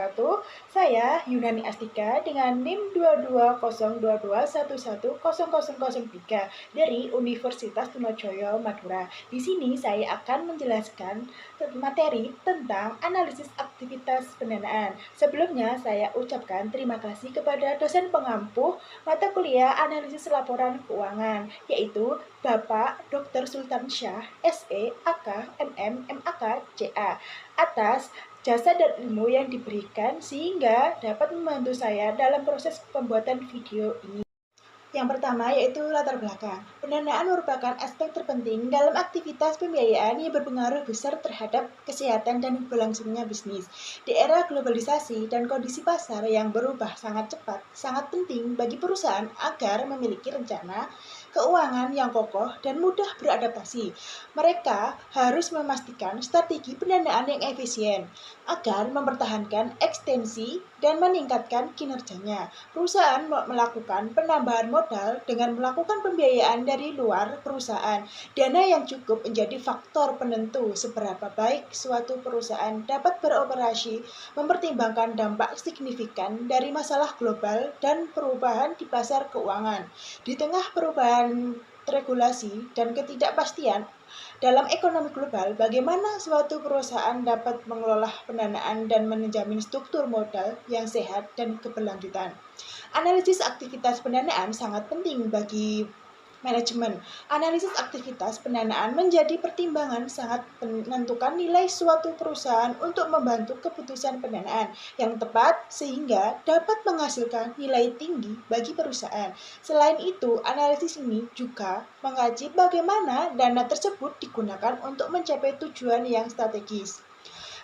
wabarakatuh. Saya Yunani Astika dengan NIM 220221100003 dari Universitas Trunojoyo Madura. Di sini saya akan menjelaskan materi tentang analisis aktivitas pendanaan. Sebelumnya saya ucapkan terima kasih kepada dosen pengampu mata kuliah analisis laporan keuangan, yaitu Bapak Dr. Sultan Syah, SE, AK, MM, MAK, CA, atas jasa dan ilmu yang diberikan sehingga dapat membantu saya dalam proses pembuatan video ini. Yang pertama yaitu latar belakang. Pendanaan merupakan aspek terpenting dalam aktivitas pembiayaan yang berpengaruh besar terhadap kesehatan dan berlangsungnya bisnis. Di era globalisasi dan kondisi pasar yang berubah sangat cepat, sangat penting bagi perusahaan agar memiliki rencana keuangan yang kokoh dan mudah beradaptasi. Mereka harus memastikan strategi pendanaan yang efisien agar mempertahankan ekstensi dan meningkatkan kinerjanya. Perusahaan melakukan penambahan modal dengan melakukan pembiayaan dari luar perusahaan. Dana yang cukup menjadi faktor penentu seberapa baik suatu perusahaan dapat beroperasi, mempertimbangkan dampak signifikan dari masalah global dan perubahan di pasar keuangan. Di tengah perubahan regulasi dan ketidakpastian dalam ekonomi global, bagaimana suatu perusahaan dapat mengelola pendanaan dan menjamin struktur modal yang sehat dan keberlanjutan. Analisis aktivitas pendanaan sangat penting bagi manajemen. Analisis aktivitas pendanaan menjadi pertimbangan sangat menentukan nilai suatu perusahaan untuk membantu keputusan pendanaan yang tepat sehingga dapat menghasilkan nilai tinggi bagi perusahaan. Selain itu, analisis ini juga mengkaji bagaimana dana tersebut digunakan untuk mencapai tujuan yang strategis.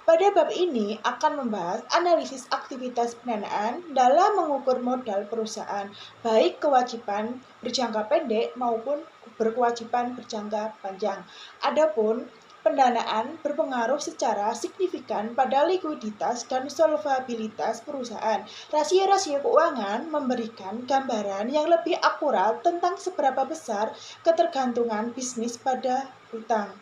Pada bab ini akan membahas analisis aktivitas pendanaan dalam mengukur modal perusahaan, baik kewajiban berjangka pendek maupun berkewajiban berjangka panjang. Adapun pendanaan berpengaruh secara signifikan pada likuiditas dan solvabilitas perusahaan. Rasio-rasio keuangan memberikan gambaran yang lebih akurat tentang seberapa besar ketergantungan bisnis pada hutang.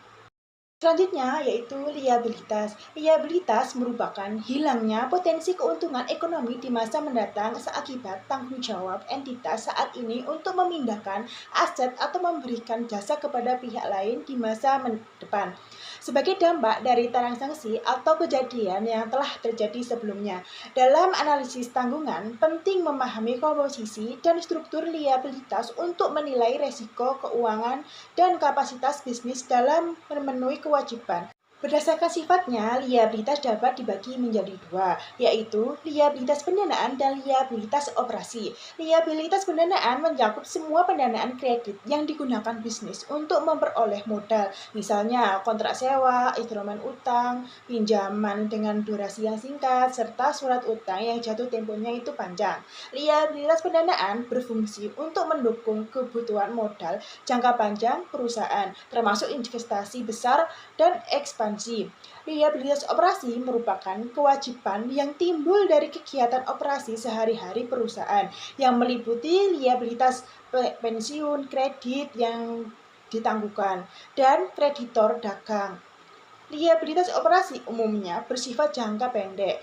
Selanjutnya yaitu liabilitas. Liabilitas merupakan hilangnya potensi keuntungan ekonomi di masa mendatang seakibat tanggung jawab entitas saat ini untuk memindahkan aset atau memberikan jasa kepada pihak lain di masa depan. Sebagai dampak dari transaksi atau kejadian yang telah terjadi sebelumnya. Dalam analisis tanggungan, penting memahami komposisi dan struktur liabilitas untuk menilai resiko keuangan dan kapasitas bisnis dalam memenuhi kewajiban. Berdasarkan sifatnya, liabilitas dapat dibagi menjadi dua, yaitu liabilitas pendanaan dan liabilitas operasi. Liabilitas pendanaan mencakup semua pendanaan kredit yang digunakan bisnis untuk memperoleh modal, misalnya kontrak sewa, instrumen utang, pinjaman dengan durasi yang singkat, serta surat utang yang jatuh temponya itu panjang. Liabilitas pendanaan berfungsi untuk mendukung kebutuhan modal jangka panjang perusahaan, termasuk investasi besar dan ekspansi. Liabilitas operasi merupakan kewajiban yang timbul dari kegiatan operasi sehari-hari perusahaan yang meliputi liabilitas pensiun, kredit yang ditangguhkan, dan kreditor dagang. Liabilitas operasi umumnya bersifat jangka pendek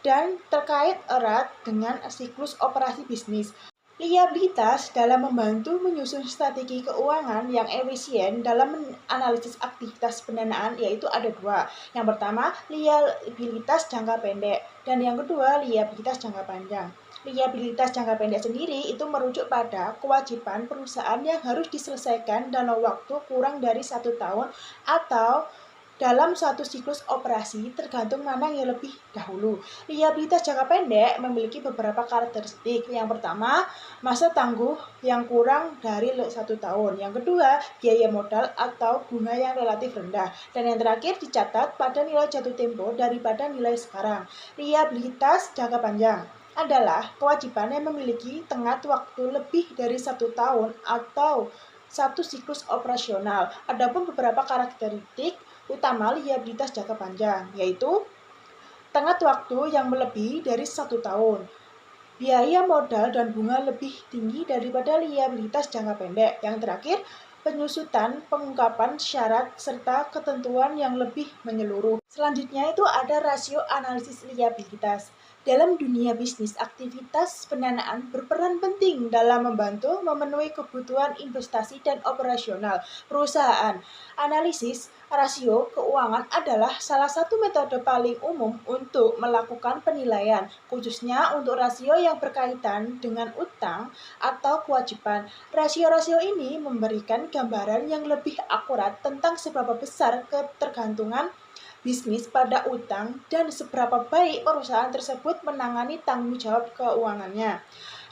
dan terkait erat dengan siklus operasi bisnis. Liabilitas dalam membantu menyusun strategi keuangan yang efisien dalam analisis aktivitas pendanaan yaitu ada dua. Yang pertama, liabilitas jangka pendek dan yang kedua, liabilitas jangka panjang. Liabilitas jangka pendek sendiri itu merujuk pada kewajiban perusahaan yang harus diselesaikan dalam waktu kurang dari 1 tahun atau dalam suatu siklus operasi tergantung mana yang lebih dahulu. Liabilitas jangka pendek memiliki beberapa karakteristik. Yang pertama, masa tangguh yang kurang dari 1 tahun. Yang kedua, biaya modal atau bunga yang relatif rendah. Dan yang terakhir dicatat pada nilai jatuh tempo daripada nilai sekarang. Liabilitas jangka panjang adalah kewajiban yang memiliki tenggat waktu lebih dari 1 tahun atau satu siklus operasional. Adapun beberapa karakteristik utama liabilitas jangka panjang, yaitu tenggat waktu yang melebihi dari 1 tahun, biaya modal dan bunga lebih tinggi daripada liabilitas jangka pendek. Yang terakhir, penyusutan, pengungkapan syarat, serta ketentuan yang lebih menyeluruh. Selanjutnya itu ada rasio analisis liabilitas. Dalam dunia bisnis, aktivitas pendanaan berperan penting dalam membantu memenuhi kebutuhan investasi dan operasional perusahaan. Analisis rasio keuangan adalah salah satu metode paling umum untuk melakukan penilaian, khususnya untuk rasio yang berkaitan dengan utang atau kewajiban. Rasio-rasio ini memberikan gambaran yang lebih akurat tentang seberapa besar ketergantungan bisnis pada utang dan seberapa baik perusahaan tersebut menangani tanggung jawab keuangannya.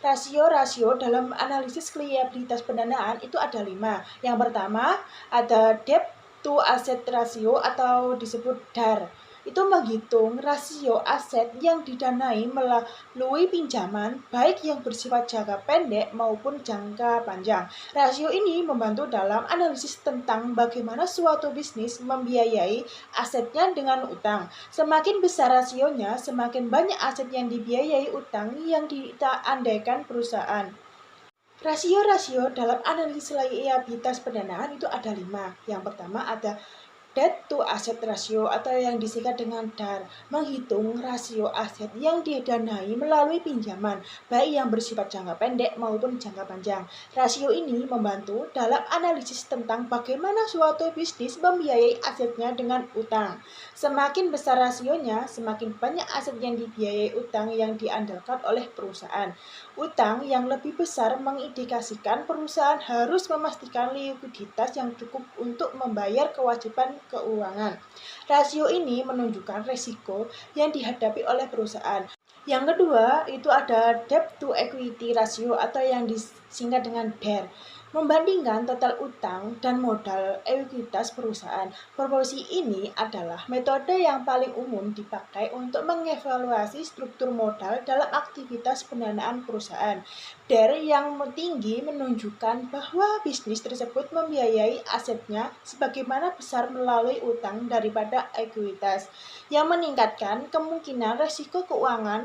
Rasio-rasio dalam analisis liabilitas pendanaan itu ada 5. Yang pertama ada debt to asset ratio atau disebut DAR. Itu menghitung rasio aset yang didanai melalui pinjaman baik yang bersifat jangka pendek maupun jangka panjang. Rasio ini membantu dalam analisis tentang bagaimana suatu bisnis membiayai asetnya dengan utang. Semakin besar rasionya, semakin banyak aset yang dibiayai utang yang diandaikan perusahaan. Rasio-rasio dalam analisis liabilitas pendanaan itu ada 5. Yang pertama ada debt to asset ratio atau yang disingkat dengan DAR, menghitung rasio aset yang didanai melalui pinjaman, baik yang bersifat jangka pendek maupun jangka panjang. Rasio ini membantu dalam analisis tentang bagaimana suatu bisnis membiayai asetnya dengan utang. Semakin besar rasionya, semakin banyak aset yang dibiayai utang yang diandalkan oleh perusahaan. Utang yang lebih besar mengindikasikan perusahaan harus memastikan likuiditas yang cukup untuk membayar kewajiban keuangan. Rasio ini menunjukkan risiko yang dihadapi oleh perusahaan. Yang kedua, itu ada debt to equity ratio atau yang disingkat dengan DER. Membandingkan total utang dan modal ekuitas perusahaan. Proporsi ini adalah metode yang paling umum dipakai untuk mengevaluasi struktur modal dalam aktivitas pendanaan perusahaan. DER yang tinggi menunjukkan bahwa bisnis tersebut membiayai asetnya sebagaimana besar melalui utang daripada ekuitas, yang meningkatkan kemungkinan risiko keuangan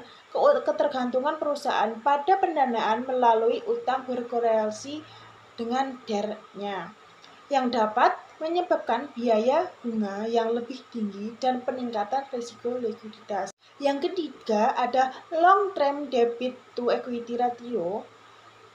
ketergantungan perusahaan pada pendanaan melalui utang berkorelasi dengan DER-nya, yang dapat menyebabkan biaya bunga yang lebih tinggi dan peningkatan risiko likuiditas. Yang ketiga ada long term debit to equity ratio,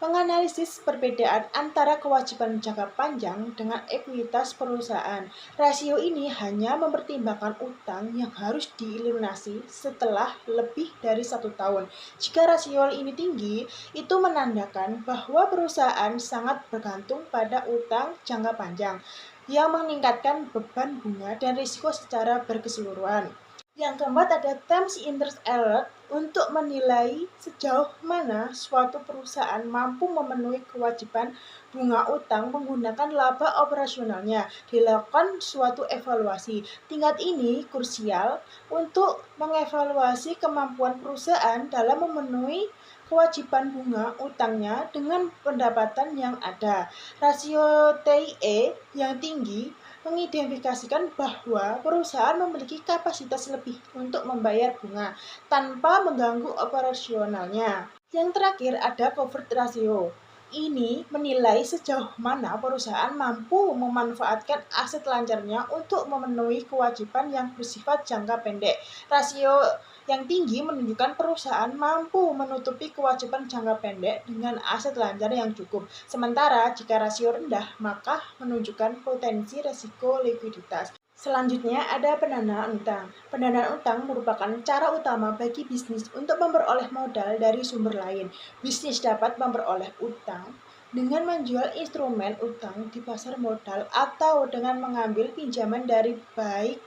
menganalisis perbedaan antara kewajiban jangka panjang dengan ekuitas perusahaan. Rasio ini hanya mempertimbangkan utang yang harus dilunasi setelah lebih dari 1 tahun. Jika rasio ini tinggi, itu menandakan bahwa perusahaan sangat bergantung pada utang jangka panjang, yang meningkatkan beban bunga dan risiko secara berkeseluruhan. Yang keempat ada terms interest alert untuk menilai sejauh mana suatu perusahaan mampu memenuhi kewajiban bunga utang menggunakan laba operasionalnya. Dilakukan suatu evaluasi. Tingkat ini krusial untuk mengevaluasi kemampuan perusahaan dalam memenuhi kewajiban bunga utangnya dengan pendapatan yang ada. Rasio TIE yang tinggi mengidentifikasikan bahwa perusahaan memiliki kapasitas lebih untuk membayar bunga tanpa mengganggu operasionalnya. Yang terakhir ada coverage ratio. Ini menilai sejauh mana perusahaan mampu memanfaatkan aset lancarnya untuk memenuhi kewajiban yang bersifat jangka pendek. Rasio yang tinggi menunjukkan perusahaan mampu menutupi kewajiban jangka pendek dengan aset lancar yang cukup. Sementara jika rasio rendah, maka menunjukkan potensi risiko likuiditas. Selanjutnya ada pendanaan utang. Pendanaan utang merupakan cara utama bagi bisnis untuk memperoleh modal dari sumber lain. Bisnis dapat memperoleh utang dengan menjual instrumen utang di pasar modal atau dengan mengambil pinjaman dari baik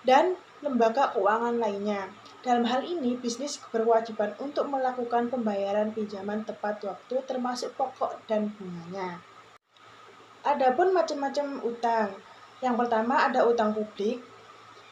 dan lembaga keuangan lainnya. Dalam hal ini, bisnis berkewajiban untuk melakukan pembayaran pinjaman tepat waktu termasuk pokok dan bunganya. Adapun macam-macam utang. Yang pertama ada utang publik,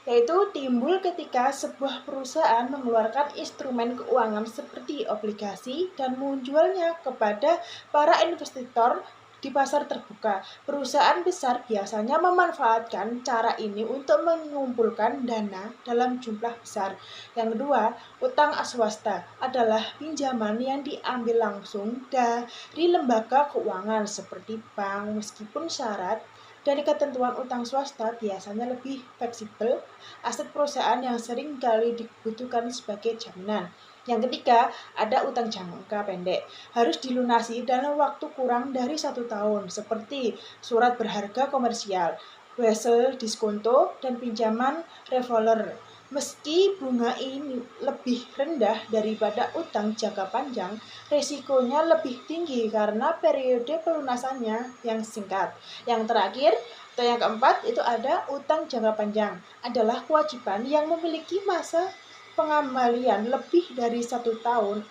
yaitu timbul ketika sebuah perusahaan mengeluarkan instrumen keuangan seperti obligasi dan menjualnya kepada para investor di pasar terbuka. Perusahaan besar biasanya memanfaatkan cara ini untuk mengumpulkan dana dalam jumlah besar. Yang kedua, utang swasta adalah pinjaman yang diambil langsung dari lembaga keuangan seperti bank meskipun syarat Dari ketentuan utang swasta biasanya lebih fleksibel, aset perusahaan yang sering kali dibutuhkan sebagai jaminan. Yang ketiga, ada utang jangka pendek, harus dilunasi dalam waktu kurang dari 1 tahun, seperti surat berharga komersial, wesel diskonto, dan pinjaman revolver. Meski bunga ini lebih rendah daripada utang jangka panjang, risikonya lebih tinggi karena periode pelunasannya yang singkat. Yang terakhir, atau yang keempat, itu ada utang jangka panjang. Adalah kewajiban yang memiliki masa pengembalian lebih dari 1 tahun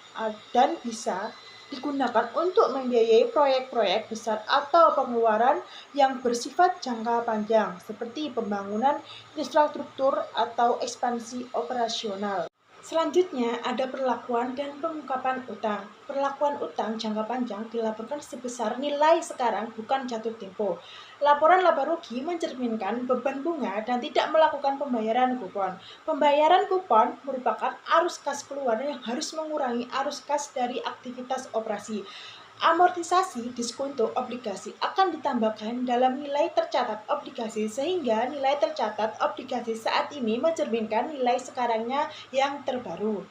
dan bisa digunakan untuk membiayai proyek-proyek besar atau pengeluaran yang bersifat jangka panjang, seperti pembangunan infrastruktur atau ekspansi operasional. Selanjutnya, ada perlakuan dan pengungkapan utang. Perlakuan utang jangka panjang dilaporkan sebesar nilai sekarang, bukan jatuh tempo. Laporan laba rugi mencerminkan beban bunga dan tidak melakukan pembayaran kupon. Pembayaran kupon merupakan arus kas keluar yang harus mengurangi arus kas dari aktivitas operasi. Amortisasi diskonto obligasi akan ditambahkan dalam nilai tercatat obligasi sehingga nilai tercatat obligasi saat ini mencerminkan nilai sekarangnya yang terbaru.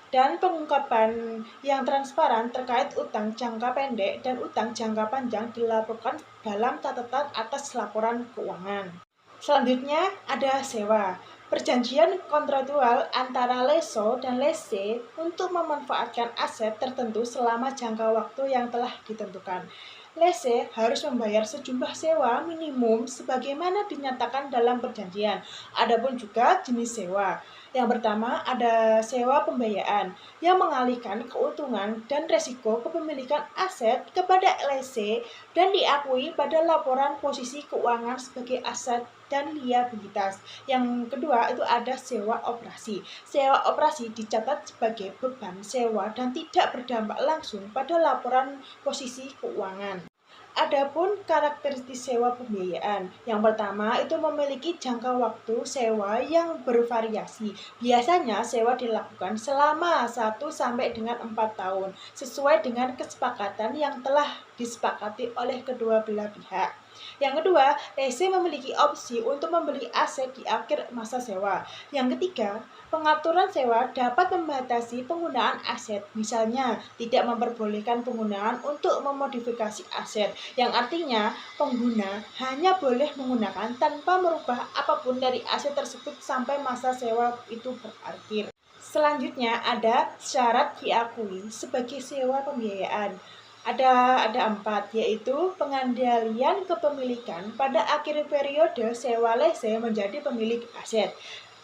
Dan pengungkapan yang transparan terkait utang jangka pendek dan utang jangka panjang dilaporkan dalam catatan atas laporan keuangan. Selanjutnya ada sewa. Perjanjian kontraktual antara lessor dan lessee untuk memanfaatkan aset tertentu selama jangka waktu yang telah ditentukan. Lessee harus membayar sejumlah sewa minimum sebagaimana dinyatakan dalam perjanjian. Adapun juga jenis sewa. Yang pertama ada sewa pembiayaan yang mengalihkan keuntungan dan resiko kepemilikan aset kepada lessee dan diakui pada laporan posisi keuangan sebagai aset dan liabilitas. Yang kedua itu ada sewa operasi. Sewa operasi dicatat sebagai beban sewa dan tidak berdampak langsung pada laporan posisi keuangan. Adapun karakteristik sewa pembiayaan, yang pertama itu memiliki jangka waktu sewa yang bervariasi. Biasanya sewa dilakukan selama 1 sampai dengan 4 tahun, sesuai dengan kesepakatan yang telah disepakati oleh kedua belah pihak. Yang kedua, lessee memiliki opsi untuk membeli aset di akhir masa sewa. Yang ketiga, pengaturan sewa dapat membatasi penggunaan aset, misalnya tidak memperbolehkan penggunaan untuk memodifikasi aset, yang artinya pengguna hanya boleh menggunakan tanpa merubah apapun dari aset tersebut sampai masa sewa itu berakhir. Selanjutnya ada syarat diakui sebagai sewa pembiayaan. Ada 4, yaitu pengembalian kepemilikan pada akhir periode sewa lessee menjadi pemilik aset.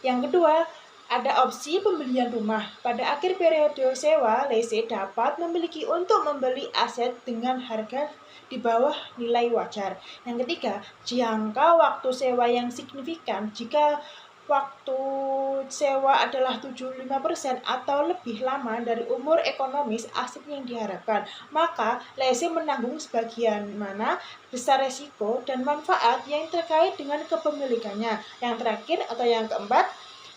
Yang kedua, ada opsi pembelian rumah. Pada akhir periode sewa, lessee dapat memiliki untuk membeli aset dengan harga di bawah nilai wajar. Yang ketiga, jangka waktu sewa yang signifikan. Jika waktu sewa adalah 75% atau lebih lama dari umur ekonomis aset yang diharapkan, maka lessee menanggung sebagian mana besar resiko dan manfaat yang terkait dengan kepemilikannya. Yang terakhir atau yang keempat,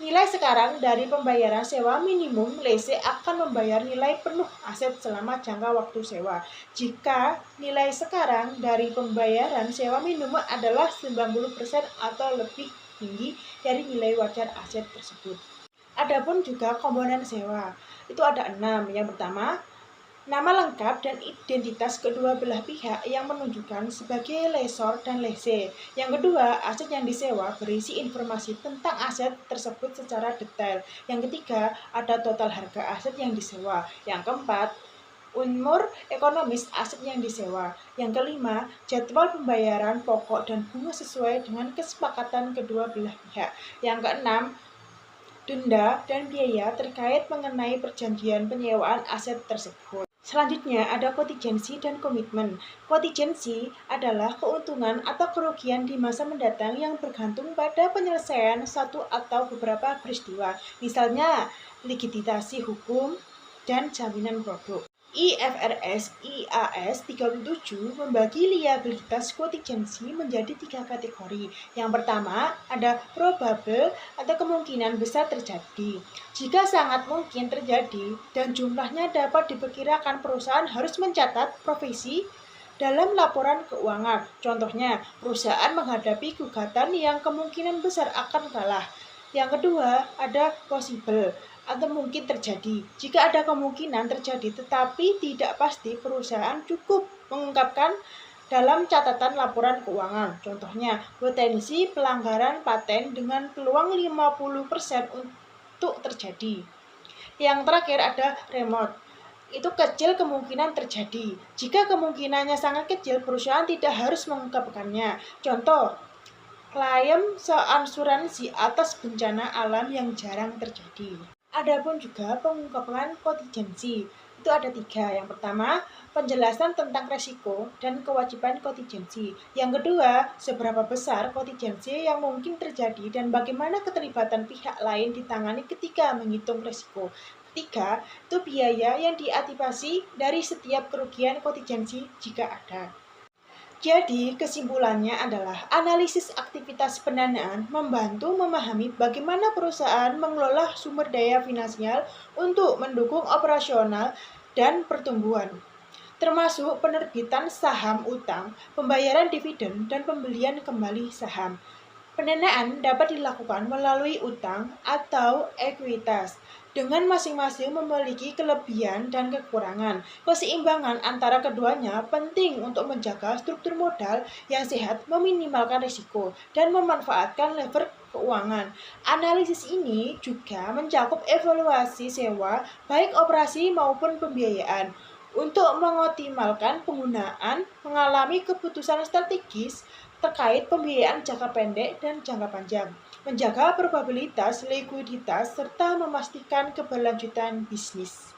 nilai sekarang dari pembayaran sewa minimum, lessee akan membayar nilai penuh aset selama jangka waktu sewa. Jika nilai sekarang dari pembayaran sewa minimum adalah 90% atau lebih tinggi dari nilai wajar aset tersebut. Adapun juga komponen sewa, itu ada 6. Yang pertama, nama lengkap dan identitas kedua belah pihak yang menunjukkan sebagai lessor dan lessee. Yang kedua, aset yang disewa berisi informasi tentang aset tersebut secara detail. Yang ketiga, ada total harga aset yang disewa. Yang keempat, umur ekonomis aset yang disewa. Yang kelima, jadwal pembayaran pokok dan bunga sesuai dengan kesepakatan kedua belah pihak. Yang keenam, denda dan biaya terkait mengenai perjanjian penyewaan aset tersebut. Selanjutnya ada kontingensi dan komitmen. Kontingensi adalah keuntungan atau kerugian di masa mendatang yang bergantung pada penyelesaian satu atau beberapa peristiwa, misalnya likuidasi hukum dan jaminan produk. IFRS IAS 37 membagi liabilitas kontingensi menjadi 3 kategori. Yang pertama, ada probable atau kemungkinan besar terjadi. Jika sangat mungkin terjadi dan jumlahnya dapat diperkirakan, perusahaan harus mencatat provisi dalam laporan keuangan. Contohnya, perusahaan menghadapi gugatan yang kemungkinan besar akan kalah. Yang kedua, ada possible atau mungkin terjadi. Jika ada kemungkinan terjadi tetapi tidak pasti, perusahaan cukup mengungkapkan dalam catatan laporan keuangan. Contohnya, potensi pelanggaran paten dengan peluang 50% untuk terjadi. Yang terakhir ada remote. Itu kecil kemungkinan terjadi. Jika kemungkinannya sangat kecil, perusahaan tidak harus mengungkapkannya. Contoh, klaim asuransi atas bencana alam yang jarang terjadi. Adapun juga pengungkapan kontingensi. Itu ada 3. Yang pertama, penjelasan tentang resiko dan kewajiban kontingensi. Yang kedua, seberapa besar kontingensi yang mungkin terjadi dan bagaimana keterlibatan pihak lain ditangani ketika menghitung resiko. Ketiga, itu biaya yang diantisipasi dari setiap kerugian kontingensi jika ada. Jadi, kesimpulannya adalah analisis aktivitas pendanaan membantu memahami bagaimana perusahaan mengelola sumber daya finansial untuk mendukung operasional dan pertumbuhan, termasuk penerbitan saham utang, pembayaran dividen, dan pembelian kembali saham. Pendanaan dapat dilakukan melalui utang atau ekuitas, dengan masing-masing memiliki kelebihan dan kekurangan. Keseimbangan antara keduanya penting untuk menjaga struktur modal yang sehat, meminimalkan risiko, dan memanfaatkan lever keuangan. Analisis ini juga mencakup evaluasi sewa, baik operasi maupun pembiayaan, untuk mengoptimalkan penggunaan, mengalami keputusan strategis terkait pembiayaan jangka pendek dan jangka panjang, menjaga probabilitas, likuiditas, serta memastikan keberlanjutan bisnis.